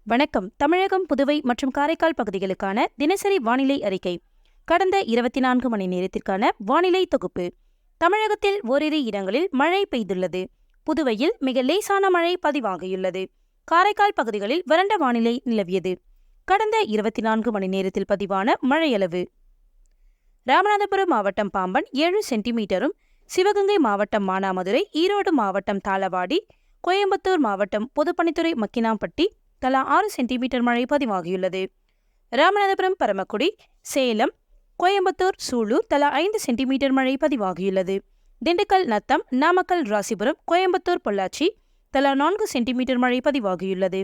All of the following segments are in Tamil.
வணக்கம். தமிழகம், புதுவை மற்றும் காரைக்கால் பகுதிகளுக்கான தினசரி வானிலை அறிக்கை. கடந்த 24 மணி நேரத்திற்கான வானிலை தொகுப்பு. தமிழகத்தில் ஓரிரு இடங்களில் மழை பெய்துள்ளது. புதுவையில் மிக லேசான மழை பதிவாகியுள்ளது. காரைக்கால் பகுதிகளில் வறண்ட வானிலை நிலவியது. கடந்த 24 மணி நேரத்தில் பதிவான மழையளவு: ராமநாதபுரம் மாவட்டம் பாம்பன் 7 சென்டிமீட்டரும், சிவகங்கை மாவட்டம் மானாமதுரை, ஈரோடு மாவட்டம் தாளவாடி, கோயம்புத்தூர் மாவட்டம் பொதுப்பணித்துறை மக்கினாம்பட்டி தலா 6 சென்டிமீட்டர் மழை பதிவாகியுள்ளது. ராமநாதபுரம் பரமக்குடி, சேலம், கோயம்புத்தூர், சூலூர் தலா 5 சென்டிமீட்டர் மழை பதிவாகியுள்ளது. திண்டுக்கல் நத்தம், நாமக்கல் ராசிபுரம், கோயம்புத்தூர் பொள்ளாச்சி தலா 4 சென்டிமீட்டர் மழை பதிவாகியுள்ளது.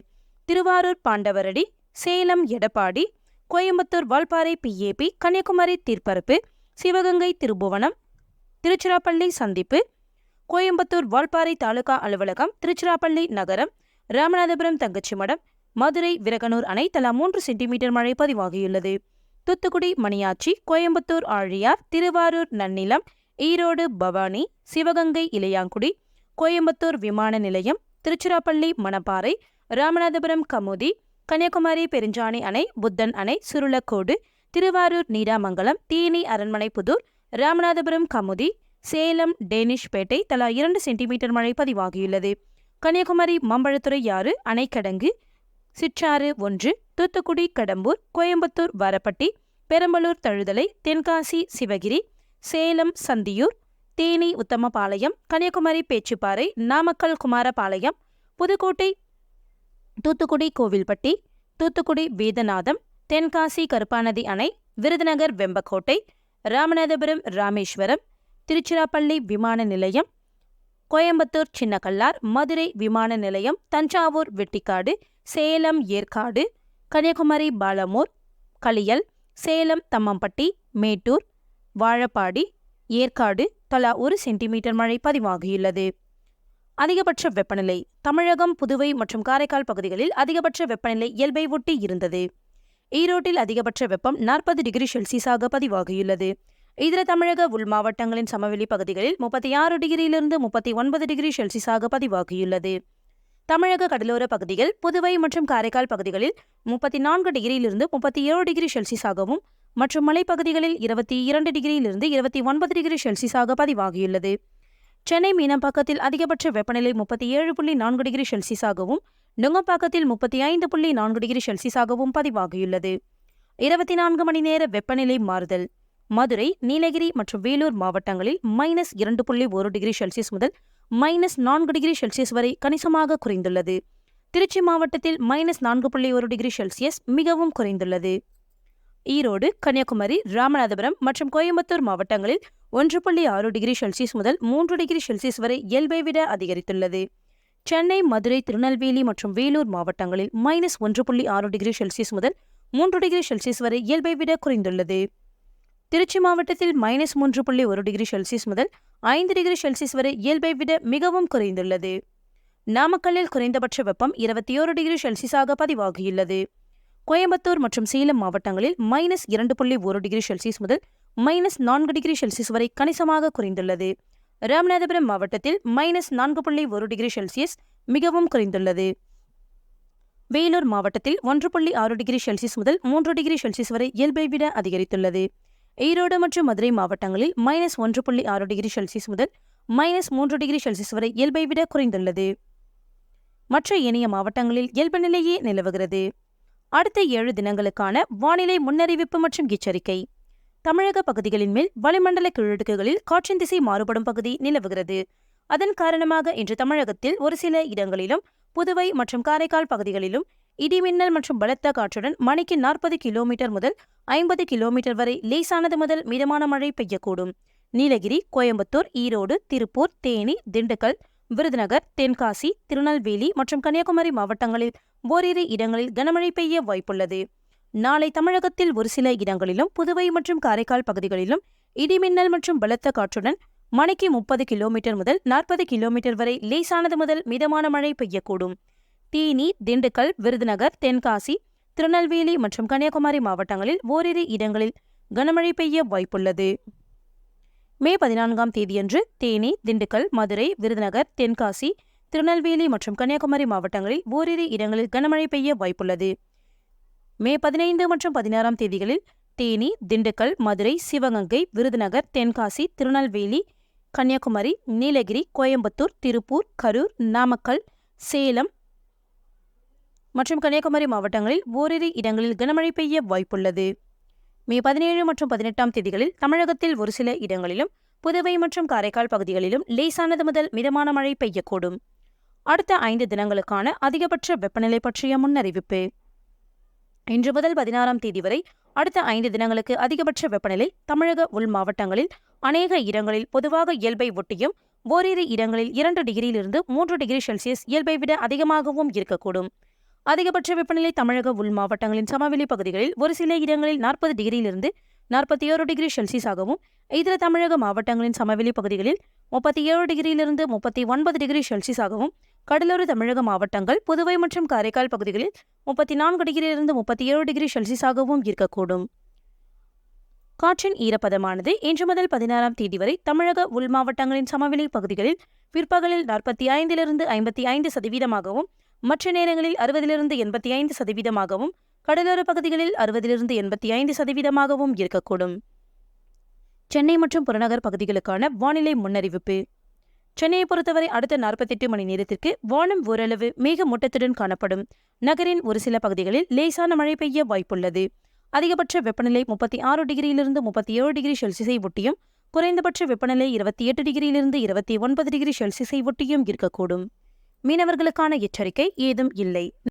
திருவாரூர் பாண்டவரடி, சேலம் எடப்பாடி, கோயம்புத்தூர் வால்பாறை PAP, கன்னியாகுமரி தீர்ப்பரப்பு, சிவகங்கை திருபுவனம், திருச்சிராப்பள்ளி சந்திப்பு, கோயம்புத்தூர் வால்பாறை தாலுகா அலுவலகம், திருச்சிராப்பள்ளி நகரம், ராமநாதபுரம் தங்கச்சிமடம், மதுரை விரகனூர் அணை தலா 3 சென்டிமீட்டர் மழை பதிவாகியுள்ளது. தூத்துக்குடி மணியாச்சி, கோயம்புத்தூர் ஆழியார், திருவாரூர் நன்னிலம், ஈரோடு பவானி, சிவகங்கை இளையாங்குடி, கோயம்புத்தூர் விமான நிலையம், திருச்சிராப்பள்ளி மணப்பாறை, ராமநாதபுரம் கமுதி, கன்னியாகுமரி பெருஞ்சாணி அணை, புத்தன் அணை, சுருளக்கோடு, திருவாரூர் நீடாமங்கலம், தேனி அரண்மனைப்புதூர், ராமநாதபுரம் கமுதி, சேலம் டேனிஷ்பேட்டை தலா 2 சென்டிமீட்டர் மழை பதிவாகியுள்ளது. கன்னியாகுமரி மாம்பழத்துறை 6, அணைக்கடங்கு, சிற்றாறு 1, தூத்துக்குடி கடம்பூர், கோயம்புத்தூர் வாரப்பட்டி, பெரம்பலூர் தழுதலை, தென்காசி சிவகிரி, சேலம் சந்தியூர், தேனி உத்தமபாளையம், கன்னியாகுமரி பேச்சுப்பாறை, நாமக்கல் குமாரபாளையம், புதுக்கோட்டை தூத்துக்குடி கோவில்பட்டி, தூத்துக்குடி வேதநாதம், தென்காசி கருப்பாநதி அணை, விருதுநகர் வெம்பக்கோட்டை, ராமநாதபுரம் ராமேஸ்வரம், திருச்சிராப்பள்ளி விமான நிலையம், கோயம்புத்தூர் சின்னக்கல்லார், மதுரை விமான நிலையம், தஞ்சாவூர் வெட்டிக்காடு, சேலம் ஏற்காடு, கன்னியாகுமரி பாலமூர், களியல், சேலம் தம்மம்பட்டி, மேட்டூர், வாழப்பாடி, ஏற்காடு தலா 1 சென்டிமீட்டர் மழை பதிவாகியுள்ளது. அதிகபட்ச வெப்பநிலை: தமிழகம், புதுவை மற்றும் காரைக்கால் பகுதிகளில் அதிகபட்ச வெப்பநிலை இயல்பை ஒட்டி இருந்தது. ஈரோட்டில் அதிகபட்ச வெப்பம் 40 டிகிரி செல்சியஸாக பதிவாகியுள்ளது. இதர தமிழக உள் மாவட்டங்களின் சமவெளி பகுதிகளில் 36 டிகிரியிலிருந்து 39 டிகிரி செல்சியஸாக பதிவாகியுள்ளது. தமிழக கடலோர பகுதிகள், புதுவை மற்றும் காரைக்கால் பகுதிகளில் 34 டிகிரியிலிருந்து 37 டிகிரி செல்சியஸாகவும் மற்றும் மலைப்பகுதிகளில் 22 டிகிரியிலிருந்து 29 டிகிரி செல்சியஸாக பதிவாகியுள்ளது. சென்னை மீனம்பாக்கத்தில் அதிகபட்ச வெப்பநிலை 37.4 டிகிரி செல்சியஸாகவும், நுங்கம்பாக்கத்தில் 35.4 டிகிரி செல்சியஸாகவும் பதிவாகியுள்ளது. 24 மணி நேர வெப்பநிலை மாறுதல்: மதுரை, நீலகிரி மற்றும் வேலூர் மாவட்டங்களில் -2.1 டிகிரி செல்சியஸ் முதல் -4 டிகிரி செல்சியஸ் வரை கணிசமாக குறைந்துள்ளது. திருச்சி மாவட்டத்தில் -4.1 டிகிரி செல்சியஸ் மிகவும் குறைந்துள்ளது. ஈரோடு, கன்னியாகுமரி, ராமநாதபுரம் மற்றும் கோயம்புத்தூர் மாவட்டங்களில் 1.6 டிகிரி செல்சியஸ் முதல் 3 டிகிரி செல்சியஸ் வரை இயல்பை விட அதிகரித்துள்ளது. சென்னை, மதுரை, திருநெல்வேலி மற்றும் வேலூர் மாவட்டங்களில் -1.6 டிகிரி செல்சியஸ் முதல் 3 டிகிரி செல்சியஸ் வரை இயல்பை விட குறைந்துள்ளது. திருச்சி மாவட்டத்தில் -3.1 டிகிரி செல்சியஸ் முதல் 5 டிகிரி செல்சியஸ் வரை இயல்பை விட மிகவும் குறைந்துள்ளது. நாமக்கல்லில் குறைந்தபட்ச வெப்பம் 21 டிகிரி செல்சியஸாக பதிவாகியுள்ளது. கோயம்புத்தூர் மற்றும் சேலம் மாவட்டங்களில் -2.1 டிகிரி செல்சியஸ் முதல் -4 டிகிரி செல்சியஸ் வரை கணிசமாக குறைந்துள்ளது. ராமநாதபுரம் மாவட்டத்தில் -4.1 டிகிரி செல்சியஸ் மிகவும் குறைந்துள்ளது. வேலூர் மாவட்டத்தில் 1.6 டிகிரி செல்சியஸ் முதல் 3 டிகிரி செல்சியஸ் வரை இயல்பை விட அதிகரித்துள்ளது. ஈரோடு மற்றும் மதுரை மாவட்டங்களில் -1.6 டிகிரி செல்சியஸ் முதல் -3 டிகிரி செல்சியஸ் வரை இயல்பை விட குறைந்துள்ளது. மற்ற ஏனைய மாவட்டங்களில் இயல்பு நிலையே நிலவுகிறது. அடுத்த 7 தினங்களுக்கான வானிலை முன்னறிவிப்பு மற்றும் எச்சரிக்கை. தமிழக பகுதிகளின் மேல் வளிமண்டல கீழடுக்குகளில் காற்றின் திசை மாறுபடும் பகுதி நிலவுகிறது. அதன் காரணமாக இன்று தமிழகத்தில் ஒரு சில இடங்களிலும், புதுவை மற்றும் காரைக்கால் பகுதிகளிலும் இடிமின்னல் மற்றும் பலத்த காற்றுடன் மணிக்கு 40 கிலோமீட்டர் முதல் 50 கிலோமீட்டர் வரை லேசானது முதல் மிதமான மழை பெய்யக்கூடும். நீலகிரி, கோயம்புத்தூர், ஈரோடு, திருப்பூர், தேனி, திண்டுக்கல், விருதுநகர், தென்காசி, திருநெல்வேலி மற்றும் கன்னியாகுமரி மாவட்டங்களில் ஓரிரு இடங்களில் கனமழை பெய்ய வாய்ப்புள்ளது. நாளை தமிழகத்தில் ஒரு சில இடங்களிலும், புதுவை மற்றும் காரைக்கால் பகுதிகளிலும் இடிமின்னல் மற்றும் பலத்த காற்றுடன் மணிக்கு 30 கிலோமீட்டர் முதல் 40 கிலோமீட்டர் வரை லேசானது முதல் மிதமான மழை பெய்யக்கூடும். தேனி, திண்டுக்கல், விருதுநகர், தென்காசி, திருநெல்வேலி மற்றும் கன்னியாகுமரி மாவட்டங்களில் ஓரிரு இடங்களில் கனமழை பெய்ய வாய்ப்புள்ளது. மே 14ஆம் தேதியன்று தேனி, திண்டுக்கல், மதுரை, விருதுநகர், தென்காசி, திருநெல்வேலி மற்றும் கன்னியாகுமரி மாவட்டங்களில் ஓரிரு இடங்களில் கனமழை பெய்ய வாய்ப்புள்ளது. மே 15 மற்றும் 16ஆம் தேதிகளில் தேனி, திண்டுக்கல், மதுரை, சிவகங்கை, விருதுநகர், தென்காசி, திருநெல்வேலி, கன்னியாகுமரி, நீலகிரி, கோயம்புத்தூர், திருப்பூர், கரூர், நாமக்கல், சேலம் மற்றும் கன்னியாகுமரி மாவட்டங்களில் ஓரிரு இடங்களில் கனமழை பெய்ய வாய்ப்புள்ளது. மே 17 மற்றும் 18ஆம் தேதிகளில் தமிழகத்தில் ஒரு சில இடங்களிலும் புதுவை மற்றும் காரைக்கால் பகுதிகளிலும் லேசானது முதல் மிதமான மழை பெய்யக்கூடும். அடுத்த 5 தினங்களுக்கான அதிகபட்ச வெப்பநிலை பற்றிய முன்னறிவிப்பு. இன்று முதல் 16ஆம் தேதி வரை அடுத்த 5 தினங்களுக்கு அதிகபட்ச வெப்பநிலை தமிழக உள் மாவட்டங்களில் அநேக இடங்களில் பொதுவாக இயல்பை ஒட்டியும் ஓரிரு இடங்களில் 2 டிகிரியிலிருந்து 3 டிகிரி செல்சியஸ் இயல்பை விட அதிகமாகவும் இருக்கக்கூடும். அதிகபட்ச வெப்பநிலை தமிழக உள் மாவட்டங்களின் சமவெளி பகுதிகளில் ஒரு சில இடங்களில் 40 டிகிரியிலிருந்து 41 டிகிரி செல்சியஸாகவும், இதர தமிழக மாவட்டங்களின் சமவெளி பகுதிகளில் 37 டிகிரியிலிருந்து 39 டிகிரி செல்சியஸாகவும், கடலோர தமிழக மாவட்டங்கள், புதுவை மற்றும் காரைக்கால் பகுதிகளில் 34 டிகிரியிலிருந்து 37 டிகிரி செல்சியஸாகவும் இருக்கக்கூடும். காற்றின் ஈரப்பதமானது இன்று முதல் 16ஆம் தேதி வரை தமிழக உள் மாவட்டங்களின் சமவெளி பகுதிகளில் பிற்பகலில் 45லிருந்து 55%, மற்ற நேரங்களில் 60லிருந்து 85%, கடலோர பகுதிகளில் 60லிருந்து 85% இருக்கக்கூடும். சென்னை மற்றும் புறநகர் பகுதிகளுக்கான வானிலை முன்னறிவிப்பு. சென்னையை பொறுத்தவரை அடுத்த 48 மணி நேரத்திற்கு வானம் ஓரளவு மேகமூட்டத்துடன் காணப்படும். நகரின் ஒரு சில பகுதிகளில் லேசான மழை பெய்ய வாய்ப்புள்ளது. அதிகபட்ச வெப்பநிலை 36 டிகிரியிலிருந்து 37 டிகிரி செல்சியஸை ஒட்டியும், குறைந்தபட்ச வெப்பநிலை 28 டிகிரியிலிருந்து 29 டிகிரி செல்சியஸை ஒட்டியும் இருக்கக்கூடும். மீனவர்களுக்கான எச்சரிக்கை ஏதும் இல்லை.